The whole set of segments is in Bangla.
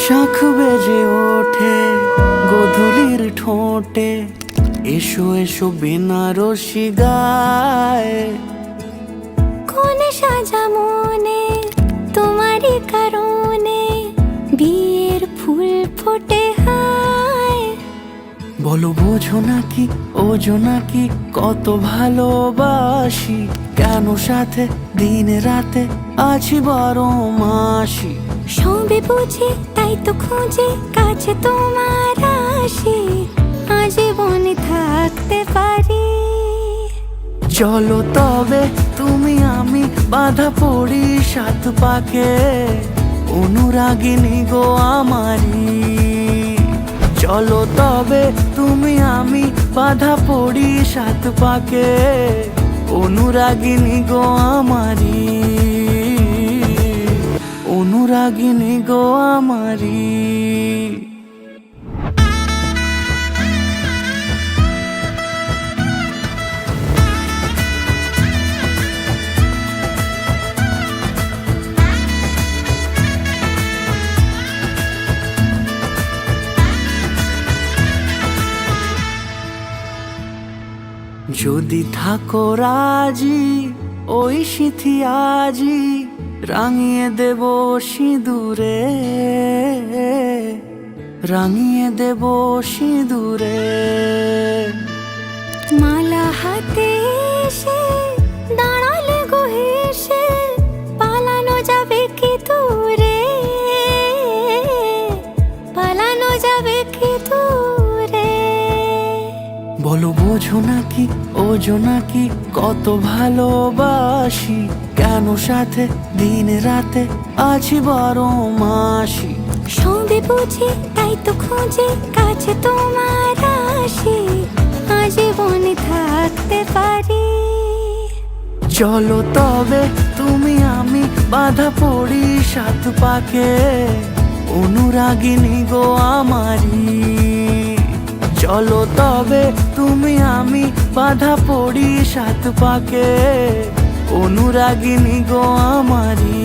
শাঁখ বেজে ওঠে গোধূলির ঠোঁটে, এসো এসো বেনারসি গায়। কোন সাজা মনে তোমারই কারণে, বিয়ের ফুল ফোটে হায়। বলো বোঝো নাকি ওজো নাকি কত ভালোবাসি, কেন সাথে দিন রাতে আছি 12 মাসি। সবে বুঝি তাই তো খুঁজে কাছে তোমার আসি, আজীবনে থাকতে পারি। চলো তবে তুমি আমি বাঁধা পড়ি 7 পাকে, অনুরাগিনী গো আমারি। চলো তবে তুমি আমি বাঁধা পড়ি 7 পাকে, অনুরাগিনী গো আমারি, অনুরাগিনী গো আমারি। যদি থাকো রাজি ওই সিঁথি আজি, রাঙিয়ে দেব সিঁদুরে, রাঙিয়ে দেব সিঁদুরে। মালা হাতে এসে দাঁড়ালে গো হেসে, পালানো যাবে কি দূরে, পালানো যাবে কি দূরে। বলো বোঝো নাকি ওজো নাকি কত ভালোবাসি, কেন সাথে দিন রাতে আছি 12 মাসি। সবে বুঝি তাই তো খুঁজে কাছে তোমার আসি, আজীবনে থাকতে পারি। চলো তবে তুমি আমি বাঁধা পড়ি 7 পাকে, অনুরাগিনী গো আমারি। চলো তবে তুমি আমি বাঁধা পড়ি 7 পাকে, অনুরাগিনী গো আমারি,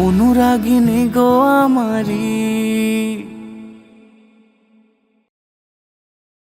অনুরাগিনী গো আমারি।